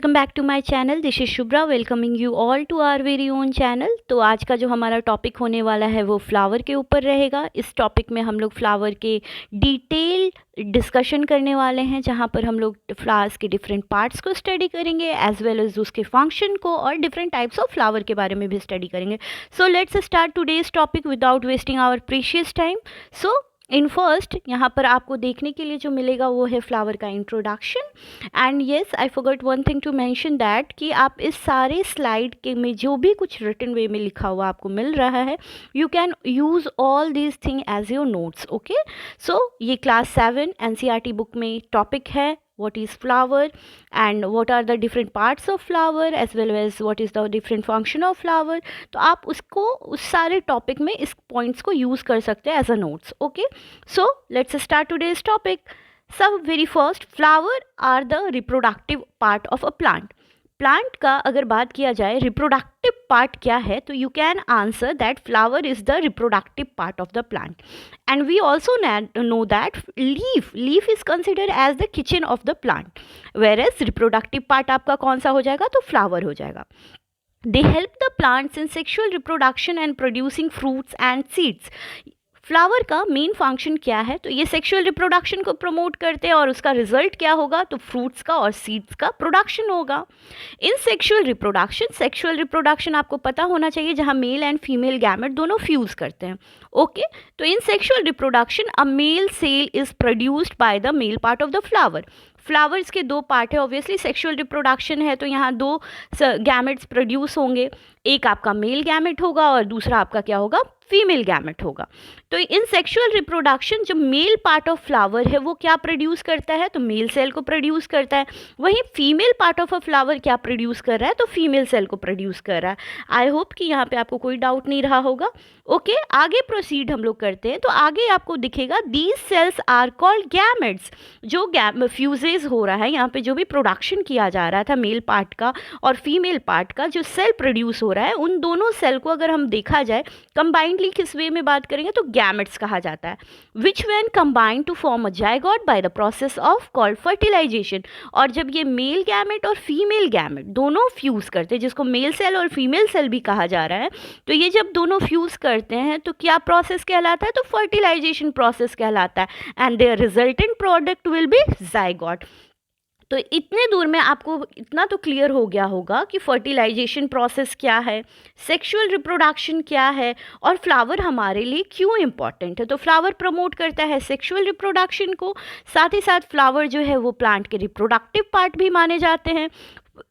Welcome back to my channel. This is Shubhra welcoming you all to our very own channel. तो आज का जो हमारा टॉपिक होने वाला है वो फ्लावर के ऊपर रहेगा। इस टॉपिक में हम लोग फ्लावर के डिटेल डिस्कशन करने वाले हैं, जहाँ पर हम लोग फ्लावर्स के डिफरेंट पार्ट्स को स्टडी करेंगे एज वेल एज उसके फंक्शन को और डिफरेंट टाइप्स ऑफ फ्लावर के बारे में भी स्टडी करेंगे। So let's start today's topic without wasting our precious time. So in first यहाँ पर आपको देखने के लिए जो मिलेगा वो है फ्लावर का introduction. And yes, I forgot one thing to mention that कि आप इस सारे स्लाइड के में जो भी कुछ रिटन वे में लिखा हुआ आपको मिल रहा है, you can use all these thing as your notes. Okay, so ये क्लास 7 एनसीईआरटी बुक में टॉपिक है what is flower and what are the different parts of flower as well as what is the different function of flower। तो आप उसको उस सारे topic में इस पॉइंट्स को यूज़ कर सकते हैं as a notes. Okay, so let's start today's topic. सब very first, flower are the reproductive part of a plant. Plant का अगर बात किया जाए रिप्रोडक्टिव पार्ट क्या है, तो you can answer that flower is the reproductive part of the plant. And we also know that leaf is considered as the kitchen of the plant, whereas reproductive part आपका कौन सा हो जाएगा, तो flower हो जाएगा। They help the plants in sexual reproduction and producing fruits and seeds. Flower का main function क्या है, तो ये सेक्सुअल रिप्रोडक्शन को प्रमोट करते हैं और उसका रिजल्ट क्या होगा, तो फ्रूट्स का और सीड्स का प्रोडक्शन होगा। इन सेक्सुअल रिप्रोडक्शन आपको पता होना चाहिए जहाँ मेल एंड फीमेल गैमेट दोनों फ्यूज़ करते हैं। ओके, तो in sexual reproduction a male cell is produced by the male part of the flower. Flowers के दो पार्ट है, ऑब्वियसली सेक्सुअल रिप्रोडक्शन है तो यहाँ दो गैमेट्स प्रोड्यूस होंगे, एक आपका मेल गैमेट होगा और दूसरा आपका क्या होगा, फीमेल गैमेट होगा। तो इन सेक्सुअल रिप्रोडक्शन जो मेल पार्ट ऑफ फ्लावर है वो क्या प्रोड्यूस करता है, तो मेल सेल को प्रोड्यूस करता है। वहीं female part of a flower क्या प्रोड्यूस कर रहा है, तो फीमेल सेल को प्रोड्यूस कर रहा है। आई होप कि यहाँ पे आपको कोई डाउट नहीं रहा होगा। ओके, आगे प्रोसीड हम लोग करते हैं। तो आगे आपको दिखेगा these cells are called gametes. जो फ्यूजेज हो रहा है यहाँ पे, जो भी प्रोडक्शन किया जा रहा था मेल पार्ट का और फीमेल पार्ट का, जो सेल प्रोड्यूस हो रहा है, उन दोनों सेल को अगर हम देखा जाए कंबाइंडली किस वे में बात करेंगे तो गैमेट्स कहा जाता है, which when combined to form a zygote by the process of called fertilisation. और जब ये मेल गैमेट और फीमेल गैमेट दोनों फ्यूज करते हैं, जिसको मेल सेल और फीमेल सेल भी कहा जा रहा है, तो ये जब दोनों फ्यूज करते हैं तो क्या प्रोसेस कहलाता है, तो फर्टिलाइजेशन प्रोसेस कहलाता है। And their resultant product will be zygote. तो इतने दूर में आपको इतना तो क्लियर हो गया होगा कि फर्टिलाइजेशन प्रोसेस क्या है, सेक्सुअल रिप्रोडक्शन क्या है और फ्लावर हमारे लिए क्यों इम्पॉर्टेंट है। तो फ्लावर प्रमोट करता है सेक्सुअल रिप्रोडक्शन को, साथ ही साथ फ्लावर जो है वो प्लांट के रिप्रोडक्टिव पार्ट भी माने जाते हैं।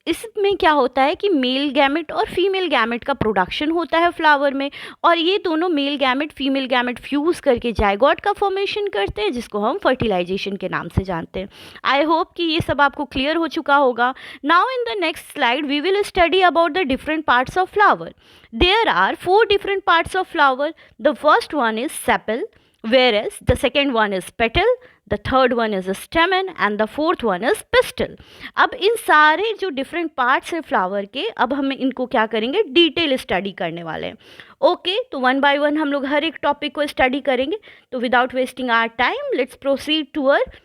इसमें क्या होता है कि मेल गैमेट और फीमेल गैमेट का प्रोडक्शन होता है फ्लावर में, और ये दोनों male gamete female gamete fuse करके जायगोट का फॉर्मेशन करते हैं, जिसको हम फर्टिलाइजेशन के नाम से जानते हैं। आई होप कि ये सब आपको क्लियर हो चुका होगा। Now in the next slide we will study about the different parts of flower. There are 4 different parts of flower. The first one is sepal, whereas the second one is petal, the third one is a stamen and the fourth one is pistil। अब इन सारे जो different parts हैं flower के, अब हम इनको क्या करेंगे, डिटेल स्टडी करने वाले हैं। ओके, तो वन बाय वन हम लोग हर एक टॉपिक को स्टडी करेंगे। तो without wasting our time let's proceed toward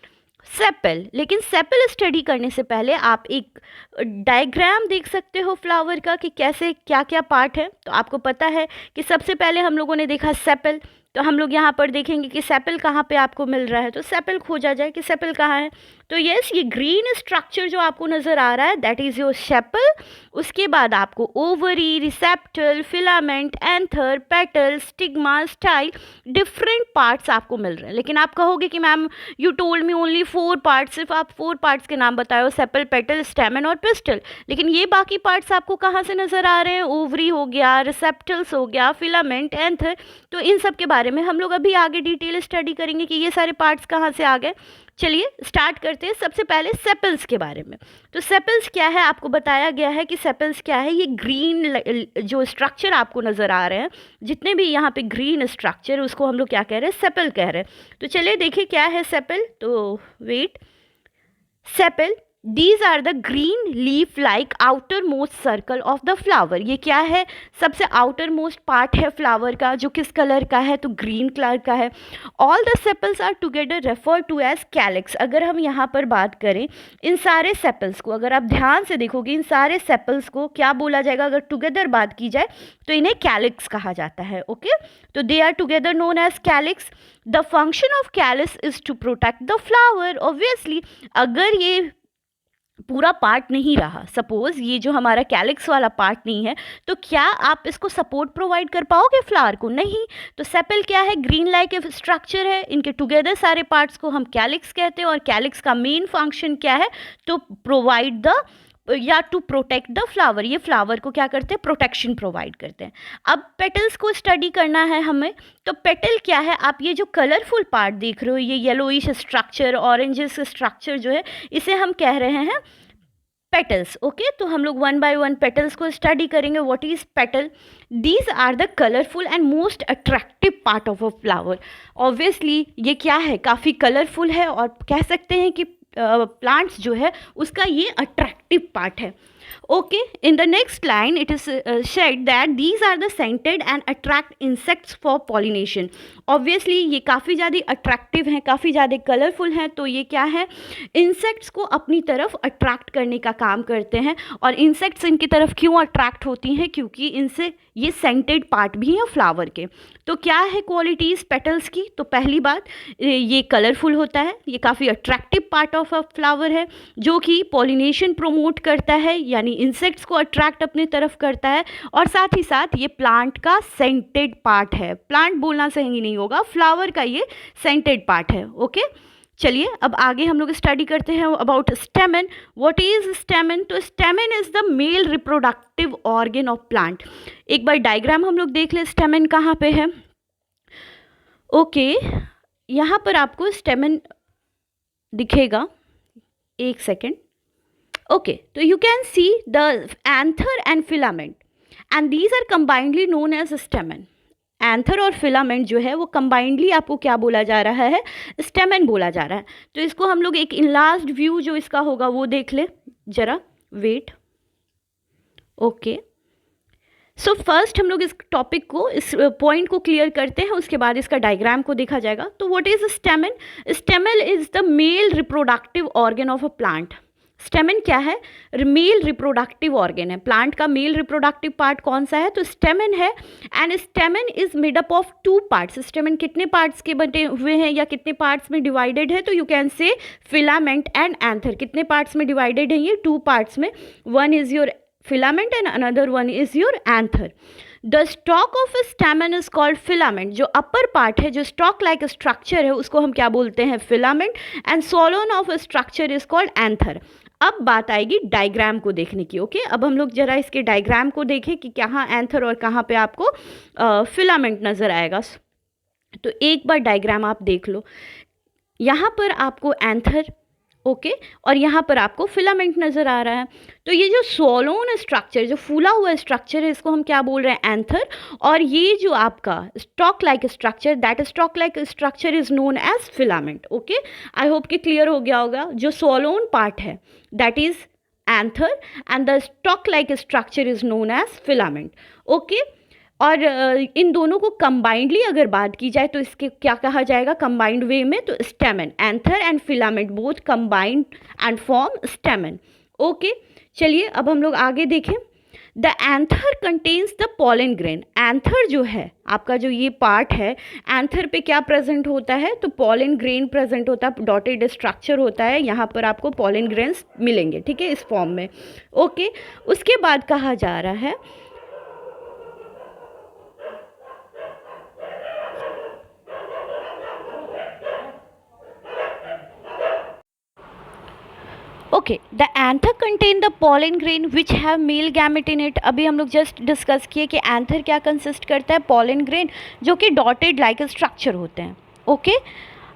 sepal. लेकिन सेपल स्टडी करने से पहले आप एक डायग्राम देख सकते हो फ्लावर का कि कैसे क्या क्या पार्ट है। तो आपको पता है कि सबसे पहले हम लोगों ने देखा सेपल, तो हम लोग यहाँ पर देखेंगे कि सेपल कहाँ पे आपको मिल रहा है। तो सेपल खोजा जाए कि सेपल कहाँ है, तो यस, ये ग्रीन स्ट्रक्चर जो आपको नज़र आ रहा है दैट इज़ योर सेपल। उसके बाद आपको ovary, receptacle, filament, anther, petal, stigma, style, different parts आपको मिल रहे हैं। लेकिन आप कहोगे कि ma'am you told me only 4 parts, सिर्फ आप 4 पार्ट्स के नाम बताए हो, सेपल, पेटल, स्टेमन और पिस्टल। लेकिन ये बाकी पार्ट्स आपको कहाँ से नज़र आ रहे हैं, ओवरी हो गया, रिसेप्टल्स हो गया, फिलामेंट, एंथर। तो इन सब के बारे में हम लोग अभी आगे डिटेल स्टडी करेंगे कि ये सारे पार्ट्स कहाँ से आ गए। चलिए स्टार्ट करते हैं सबसे पहले सेपल्स के बारे में। तो सेपल्स क्या है, आपको बताया गया है कि सेपल्स क्या है। ये ग्रीन जो स्ट्रक्चर आपको नज़र आ रहे हैं, जितने भी यहाँ पे ग्रीन स्ट्रक्चर, उसको हम लोग क्या कह रहे हैं, सेपल कह रहे हैं। तो चलिए देखिए क्या है सेपल। तो wait, sepal these are the green leaf like outermost circle of the flower. ये क्या है, सबसे आउटर मोस्ट पार्ट है फ्लावर का, जो किस कलर का है, तो ग्रीन कलर का है। All the sepals are together refer to as calyx. अगर हम यहाँ पर बात करें इन सारे सेपल्स को, अगर आप ध्यान से देखोगे इन सारे सेपल्स को क्या बोला जाएगा, अगर टुगेदर बात की जाए तो इन्हें कैलिक्स कहा जाता है। ओके, तो they are together known as calyx. The function of calyx is to protect the flower. Obviously अगर ये पूरा पार्ट नहीं रहा, सपोज ये जो हमारा कैलिक्स वाला पार्ट नहीं है, तो क्या आप इसको सपोर्ट प्रोवाइड कर पाओगे फ्लावर को? नहीं। तो सेपल क्या है, ग्रीन लाइक स्ट्रक्चर है, इनके टुगेदर सारे पार्ट्स को हम कैलिक्स कहते हैं। और कैलिक्स का मेन फंक्शन क्या है, तो प्रोवाइड द या टू प्रोटेक्ट द फ्लावर। ये फ्लावर को क्या करते हैं, प्रोटेक्शन प्रोवाइड करते हैं। अब पेटल्स को स्टडी करना है हमें, तो पेटल क्या है, आप ये जो कलरफुल पार्ट देख रहे हो, ये येलोइश स्ट्रक्चर, ऑरेंजिश स्ट्रक्चर जो है, इसे हम कह रहे हैं पेटल्स। ओके, तो हम लोग वन बाय वन पेटल्स को स्टडी करेंगे। What is petal? These are the colourful and most attractive part of a flower. Obviously ये क्या है, काफ़ी कलरफुल है और कह सकते हैं कि प्लांट्स जो है उसका ये अट्रैक्टिव पार्ट है। Okay, in the next line it is said that these are the scented and attract insects for pollination. Obviously ये काफ़ी ज़्यादा अट्रैक्टिव हैं, काफ़ी ज़्यादा कलरफुल हैं, तो ये क्या है, इंसेक्ट्स को अपनी तरफ अट्रैक्ट करने का काम करते हैं। और इंसेक्ट्स इनकी तरफ क्यों अट्रैक्ट होती हैं, क्योंकि इनसे ये सेंटेड पार्ट भी है फ्लावर के। तो क्या है क्वालिटीज़ पेटल्स की? तो पहली बात, ये कलरफुल होता है, ये काफ़ी attractive part of a flower है, जो कि पॉलिनेशन प्रोमोट करता है, यानी इंसेक्ट्स को अट्रैक्ट अपनी तरफ करता है। और साथ ही साथ ये प्लांट का सेंटेड पार्ट है, प्लांट बोलना सही नहीं होगा, फ्लावर का ये सेंटेड पार्ट है। ओके, चलिए अब आगे हम लोग स्टडी करते हैं about stamen. What is stamen? तो stamen is the male reproductive organ of plant. एक बार डायग्राम हम लोग देख ले, स्टेमन कहाँ पे है। ओके, यहाँ पर आपको स्टेमन दिखेगा, एक सेकेंड। ओके, तो you can see the anther and filament and these are combinedly known as stamen. Anther और फिलामेंट जो है वो कंबाइंडली आपको क्या बोला जा रहा है, स्टेमन बोला जा रहा है। तो इसको हम लोग एक इनलार्ज्ड व्यू जो इसका होगा वो देख ले जरा, वेट। ओके, सो फर्स्ट हम लोग इस टॉपिक को, इस पॉइंट को क्लियर करते हैं, उसके बाद इसका डायग्राम को देखा जाएगा। तो what is स्टेमन? स्टेमन is the male reproductive organ of a plant. स्टेमन क्या है, मेल रिप्रोडक्टिव ऑर्गन है। प्लांट का मेल रिप्रोडक्टिव पार्ट कौन सा है, तो स्टेमन है। And स्टेमन is made up of 2 parts. स्टेमन कितने पार्ट्स के बने हुए हैं या कितने पार्ट्स में डिवाइडेड है, तो you can say filament and anther. कितने पार्ट्स में डिवाइडेड है ये, 2 पार्ट्स में। One is your filament and another one is your anther. The stock of a स्टेमन is called filament. जो अपर पार्ट है, जो स्टॉक लाइक स्ट्रक्चर है, उसको हम क्या बोलते हैं, filament. And swollen of a structure is called anther. अब बात आएगी डायग्राम को देखने की। ओके, अब हम लोग जरा इसके डायग्राम को देखें कि कहाँ एंथर और कहाँ पे आपको फिलामेंट नज़र आएगा। तो एक बार डायग्राम आप देख लो, यहाँ पर आपको एंथर, ओके, और यहाँ पर आपको फिलामेंट नज़र आ रहा है। तो ये जो सोलोन स्ट्रक्चर, जो फूला हुआ स्ट्रक्चर है, इसको हम क्या बोल रहे हैं, एंथर। और ये जो आपका stalk like structure, that stalk like structure is known as filament. Okay, I hope कि क्लियर हो गया होगा। जो सोलोन पार्ट है that is anther and the stalk like structure is known as filament. Okay, और इन दोनों को कंबाइंडली अगर बात की जाए तो इसके क्या कहा जाएगा कंबाइंड वे में, तो स्टेमन, anther and filament both combined and form स्टेमन। Okay, चलिए अब हम लोग आगे देखें। The anther contains the pollen grain. Anther जो है आपका, जो ये पार्ट है, एंथर पे क्या प्रेजेंट होता है, तो पॉलन ग्रेन प्रेजेंट होता है, डॉटेड स्ट्रक्चर होता है, यहाँ पर आपको पॉलन ग्रेन्स मिलेंगे, ठीक है, इस फॉर्म में। ओके, उसके बाद कहा जा रहा है okay, the anther contain the pollen grain which have male gamete in it. अभी हम लोग जस्ट डिस्कस किए कि एंथर क्या कंसिस्ट करता है, पॉलन ग्रेन, जो कि डॉटेड लाइक स्ट्रक्चर होते हैं। Okay,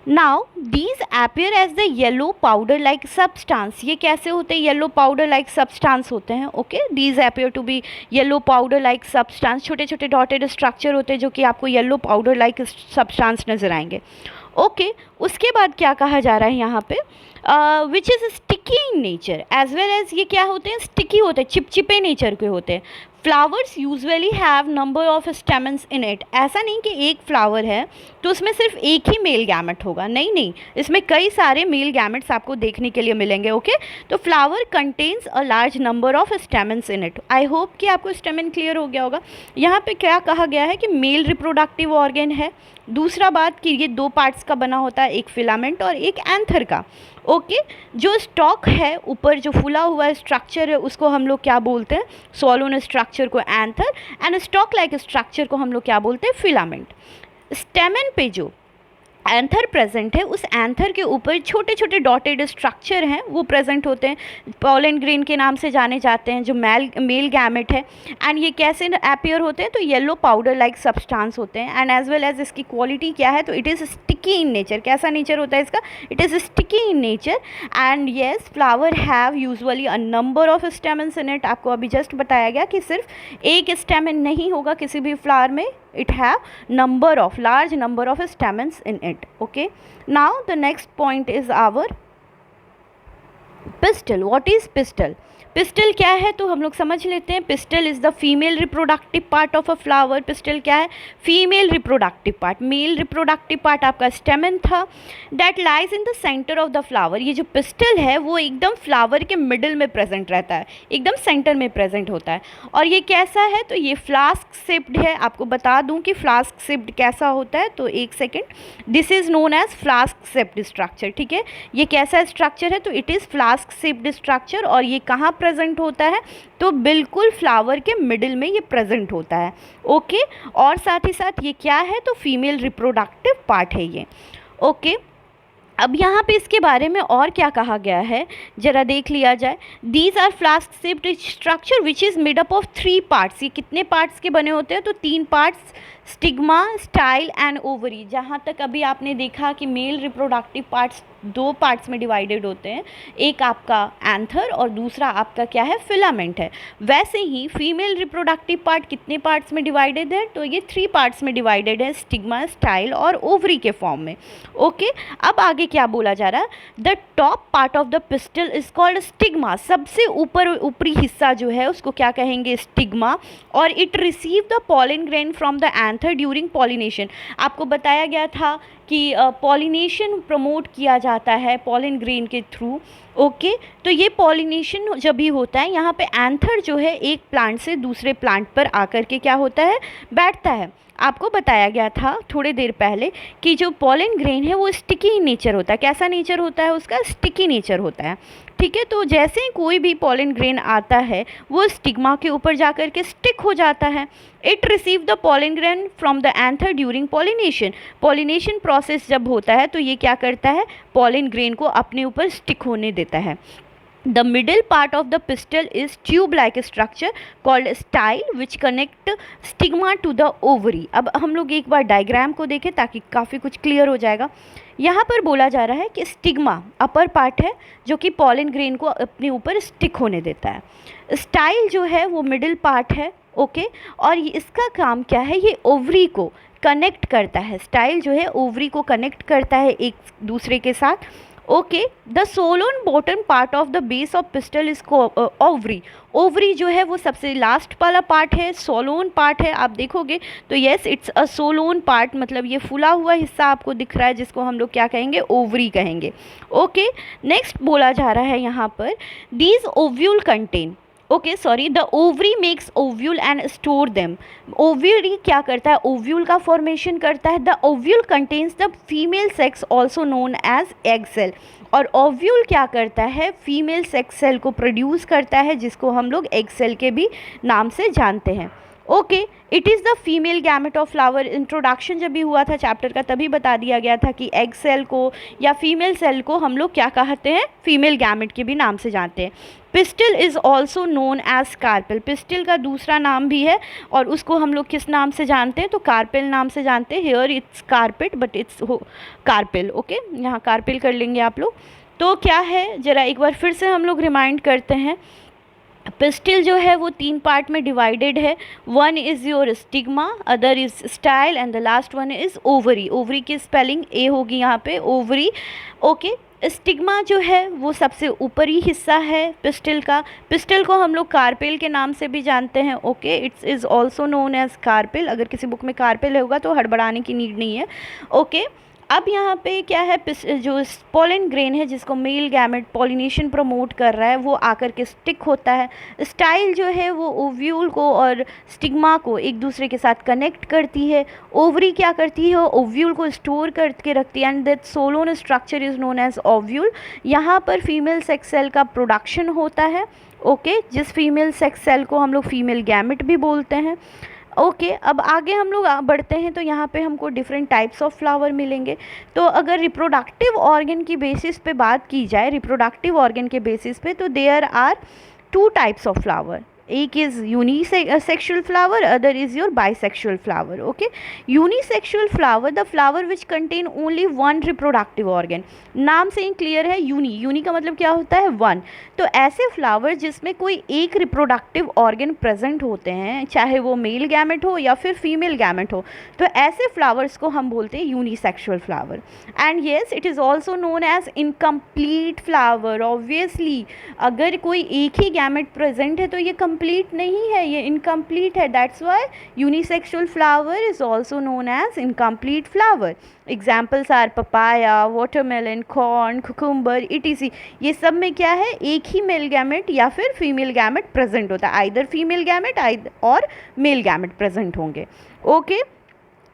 now these appear as the yellow powder like substance. ये कैसे होते हैं, येलो पाउडर लाइक सब्सटेंस होते हैं। Okay, these appear to be yellow powder like substance. छोटे छोटे डॉटेड स्ट्रक्चर होते हैं जो कि आपको येलो पाउडर लाइक सब्सटेंस नजर आएंगे। ओके, उसके बाद क्या कहा जा रहा है यहाँ पे, which is sticky in nature as well as, ये क्या होते हैं, स्टिकी होते हैं, चिपचिपे नेचर के होते हैं। Flowers usually have number of stamens in it, ऐसा नहीं कि एक फ्लावर है तो उसमें सिर्फ एक ही मेल गैमेट होगा, नहीं नहीं, इसमें कई सारे मेल गैमेट्स आपको देखने के लिए मिलेंगे। ओके, तो flower contains a large number of stamens in it. I hope कि आपको स्टेमन क्लियर हो गया होगा। यहाँ पे क्या कहा गया है कि मेल रिप्रोडक्टिव ऑर्गन है। दूसरा बात कि ये दो पार्ट्स का बना होता है, एक फिलामेंट और एक एंथर का। ओके, जो स्टॉक है ऊपर जो फूला हुआ स्ट्रक्चर है उसको हम लोग क्या बोलते हैं, सोलोन स्ट्रक्चर को anther, and stock like structure को हम लोग क्या बोलते हैं, फिलामेंट। स्टेमन पे जो एंथर प्रेजेंट है, उस एंथर के ऊपर छोटे छोटे डॉटेड स्ट्रक्चर हैं वो प्रेजेंट होते हैं, पॉलन ग्रेन के नाम से जाने जाते हैं, जो मेल गैमेट है। एंड ये कैसे अपीयर होते हैं, तो येलो पाउडर लाइक सब्सटेंस होते हैं। एंड एज वेल एज इसकी क्वालिटी क्या है, तो it is sticky in nature. कैसा नेचर होता है इसका, it is sticky in nature. And yes, flower have usually a number of stamens in it. आपको अभी जस्ट बताया गया कि सिर्फ एक स्टेमन नहीं होगा किसी भी फ्लावर में, it have large number of stamens in it. Okay, now the next point is our pistil. What is pistil? Pistol क्या है तो हम लोग समझ लेते हैं। Pistol is the female reproductive part of a flower. Pistol क्या है, female reproductive part. Male reproductive part आपका स्टेमन था, that lies in the centre of the flower. ये जो पिस्टल है वो एकदम फ्लावर के मिडिल में प्रेजेंट रहता है, एकदम सेंटर में प्रेजेंट होता है। और ये कैसा है, तो ये फ्लास्क शेप्ड है। आपको बता दूं कि फ्लास्क शेप्ड कैसा होता है, तो एक second, this is known as flask shaped structure. ठीक है, ये कैसा स्ट्रक्चर है, तो it is flask shaped structure. और ये कहाँ प्रेजेंट होता है, तो बिल्कुल फ्लावर के मिडिल में ये प्रेजेंट होता है। ओके, और साथ ही साथ ये क्या है, तो फीमेल रिप्रोडक्टिव पार्ट है ये। ओके, अब यहाँ पे इसके बारे में और क्या कहा गया है जरा देख लिया जाए। These are flask shaped structure which is made up of 3 parts. ये कितने पार्ट्स के बने होते हैं, तो 3 parts, stigma, style and ovary. जहाँ तक अभी आपने देखा कि मेल रिप्रोडक्टिव पार्ट्स 2 पार्ट्स में डिवाइडेड होते हैं, एक आपका एंथर और दूसरा आपका क्या है, फिलामेंट है। वैसे ही फीमेल रिप्रोडक्टिव पार्ट कितने पार्ट्स में डिवाइडेड है, तो ये 3 पार्ट्स में डिवाइडेड है, स्टिग्मा, स्टाइल और ओवरी के फॉर्म में। ओके, अब आगे क्या बोला जा रहा है, the top part of the pistil is called stigma. सबसे ऊपरी हिस्सा जो है उसको क्या कहेंगे, स्टिग्मा। और it receive the pollen grain from the anther during pollination. आपको बताया गया था कि पॉलिनेशन प्रमोट किया जाता है पॉलन ग्रेन के थ्रू। ओके, तो ये पॉलिनेशन जब भी होता है, यहाँ पे एंथर जो है एक प्लांट से दूसरे प्लांट पर आकर के क्या होता है, बैठता है। आपको बताया गया था थोड़ी देर पहले कि जो पॉलन ग्रेन है वो स्टिकी नेचर होता है। कैसा नेचर होता है उसका, स्टिकी नेचर होता है। ठीक है, तो जैसे ही कोई भी पॉलन ग्रेन आता है वो स्टिग्मा के ऊपर जाकर के स्टिक हो जाता है। It receive the pollen grain from the anther during pollination. Pollination process जब होता है तो ये क्या करता है, पॉलन ग्रेन को अपने ऊपर स्टिक होने देता है। The middle part of the pistil is tube-like structure called style which connect stigma to the ovary. अब हम लोग एक बार डायग्राम को देखें ताकि काफ़ी कुछ क्लियर हो जाएगा। यहाँ पर बोला जा रहा है कि स्टिग्मा अपर पार्ट है जो कि पॉलन ग्रेन को अपने ऊपर स्टिक होने देता है। स्टाइल जो है वो मिडिल पार्ट है। ओके, और इसका काम क्या है, ये ओवरी को कनेक्ट करता है। स्टाइल जो है ओवरी को कनेक्ट करता है एक दूसरे के साथ। Okay, the swollen bottom part of the base of pistil is ovary. Ovary जो है वो सबसे लास्ट वाला पार्ट है, सोलोन पार्ट है। आप देखोगे तो येस, इट्स अ सोलोन पार्ट, मतलब ये फूला हुआ हिस्सा आपको दिख रहा है जिसको हम लोग क्या कहेंगे, ओवरी कहेंगे। ओके, नेक्स्ट बोला जा रहा है यहाँ पर, these ovule contain, the ovary makes ovule and store them. Ovule क्या करता है, ओव्यूल का फॉर्मेशन करता है। The ovule contains the female sex also known as egg cell. और ओव्यूल क्या करता है, फीमेल सेक्स सेल को प्रोड्यूस करता है जिसको हम लोग एग सेल के भी नाम से जानते हैं। Okay, it is the female gamete of flower. Introduction जब भी हुआ था चैप्टर का तभी बता दिया गया था कि एग सेल को या फीमेल सेल को हम लोग क्या कहते हैं, फीमेल गैमेट के भी नाम से जानते हैं। Pistil is also known as carpel. Pistil का दूसरा नाम भी है और उसको हम लोग किस नाम से जानते हैं, तो कार्पेल नाम से जानते हैं। Here it's carpet but it's carpel. Okay, यहाँ कार्पेल कर लेंगे आप लोग। तो क्या है, ज़रा एक बार फिर से हम लोग रिमाइंड करते हैं पिस्टिल जो है वो 3 पार्ट में डिवाइडेड है। One is your stigma, other is style and the last one is ovary. Ovary की स्पेलिंग ए होगी यहाँ पे, ओवरी। ओके, स्टिग्मा जो है वो सबसे ऊपरी हिस्सा है पिस्टिल का। पिस्टिल को हम लोग कार्पेल के नाम से भी जानते हैं। Okay, it's is also known as carpel. अगर किसी बुक में कार्पेल होगा तो हड़बड़ाने की नीड नहीं है। ओके, अब यहाँ पे क्या है, जो पोलन ग्रेन है जिसको मेल गैमेट पॉलिनेशन प्रमोट कर रहा है वो आकर के स्टिक होता है। स्टाइल जो है वो ओव्यूल को और स्टिग्मा को एक दूसरे के साथ कनेक्ट करती है। ओवरी क्या करती है, ओव्यूल को स्टोर करके रखती है and that swollen structure is known as ovule. यहाँ पर फीमेल सेक्स सेल का प्रोडक्शन होता है। ओके, जिस फीमेल सेक्स सेल को हम लोग फीमेल गैमेट भी बोलते हैं। ओके, अब आगे हम लोग बढ़ते हैं तो यहाँ पे हमको डिफरेंट टाइप्स ऑफ फ्लावर मिलेंगे। तो अगर रिप्रोडक्टिव ऑर्गन की बेसिस पे बात की जाए, रिप्रोडक्टिव ऑर्गन के बेसिस पे, तो there are 2 types of flower. एक is unisexual flower, other is your bisexual flower. Okay, unisexual flower, the flower which contain only one reproductive organ. नाम से ही क्लियर है, यूनी का मतलब क्या होता है, वन। तो ऐसे फ्लावर जिसमें कोई एक रिप्रोडक्टिव ऑर्गन प्रेजेंट होते हैं, चाहे वो मेल गैमेट हो या फिर फीमेल गैमेट हो, तो ऐसे फ्लावर्स को हम बोलते हैं unisexual flower. And yes, it is also known as incomplete flower. Obviously अगर कोई एक ही गैमेट प्रेजेंट है तो ये कंप्लीट नहीं है, ये इनकम्प्लीट है। That's why unisexual flower is also known as incomplete flower. Examples are papaya, watermelon, corn, cucumber, etc. ये सब में क्या है, एक ही मेल गैमेट या फिर फीमेल गैमेट प्रेजेंट होता है। आइदर फीमेल गैमेट और मेल गैमेट प्रेजेंट होंगे। ओके,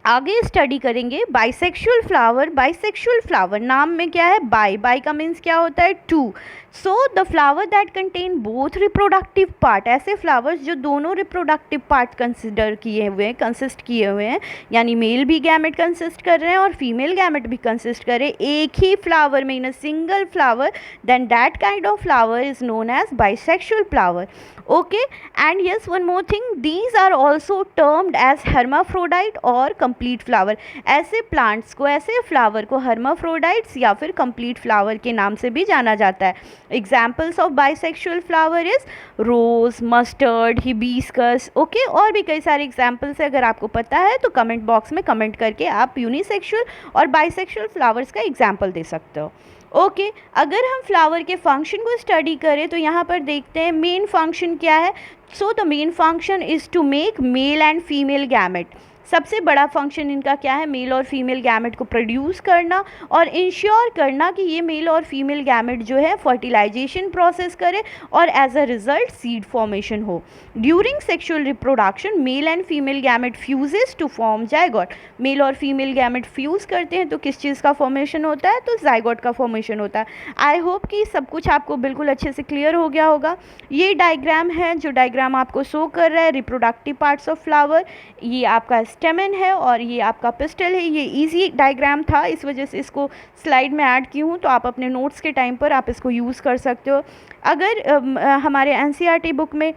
आगे स्टडी करेंगे बाइसेक्सुअल फ्लावर। बाइसेक्सुअल फ्लावर नाम में क्या है, बाई का मीन्स क्या होता है, 2। So the flower that contain both reproductive part, ऐसे फ्लावर्स जो दोनों रिप्रोडक्टिव पार्ट कंसिस्ट किए हुए हैं, यानी मेल भी गैमेट कंसिस्ट कर रहे हैं और फीमेल गैमेट भी कंसिस्ट कर रहे हैं एक ही फ्लावर में, in a single flower, then that kind of flower is known as bisexual flower. Okay, and yes, one more thing, these are also termed as hermaphrodite और कंप्लीट फ्लावर। ऐसे plants को, ऐसे फ्लावर को hermaphrodites या फिर complete flower के नाम से भी जाना जाता है। Examples of bisexual flower is rose, mustard, hibiscus. Okay, और भी कई सारे एग्जाम्पल्स है। अगर आपको पता है तो कमेंट बॉक्स में कमेंट करके आप यूनिसेक्सुअल और बाइसेक्सुअल फ्लावर्स का एग्जाम्पल दे सकते हो। ओके, अगर हम फ्लावर के फंक्शन को स्टडी करें तो यहाँ पर देखते हैं मेन फंक्शन क्या है। So the main function is to make male and female gamete. सबसे बड़ा फंक्शन इनका क्या है, मेल और फीमेल गैमेट को प्रोड्यूस करना और इंश्योर करना कि ये मेल और फीमेल गैमेट जो है फर्टिलाइजेशन प्रोसेस करे और as a result seed formation हो। During sexual reproduction male and female gamete fuses to form zygote. Male और फीमेल गैमेट फ्यूज़ करते हैं तो किस चीज़ का फॉर्मेशन होता है, तो जाइगोट का फॉर्मेशन होता है। आई होप कि सब कुछ आपको बिल्कुल अच्छे से क्लियर हो गया होगा। ये डायग्राम है, जो डायग्राम आपको शो कर रहा है रिप्रोडक्टिव पार्ट्स ऑफ फ्लावर, ये आपका स्टेमन है और ये आपका पिस्टल है। ये इजी डायग्राम था, इस वजह से इसको स्लाइड में ऐड की हूँ, तो आप अपने नोट्स के टाइम पर आप इसको यूज़ कर सकते हो। अगर हमारे एनसीईआरटी बुक में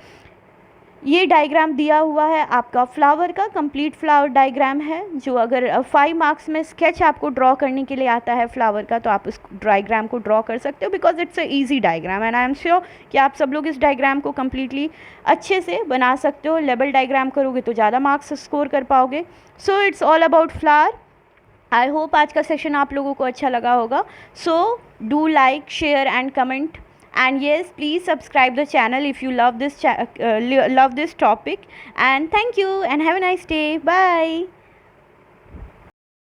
ये डायग्राम दिया हुआ है, आपका फ्लावर का कंप्लीट फ्लावर डायग्राम है, जो अगर 5 मार्क्स में स्केच आपको ड्रॉ करने के लिए आता है फ्लावर का, तो आप इस डायग्राम को ड्रॉ कर सकते हो, because it's a easy diagram and I am sure कि आप सब लोग इस डायग्राम को कम्प्लीटली अच्छे से बना सकते हो। लेवल डायग्राम करोगे तो ज़्यादा मार्क्स स्कोर कर पाओगे। So it's all about flower. I hope आज का सेशन आप लोगों को अच्छा लगा होगा। So do like, share and comment. And yes, please subscribe the channel if you love this topic. And thank you and have a nice day. Bye.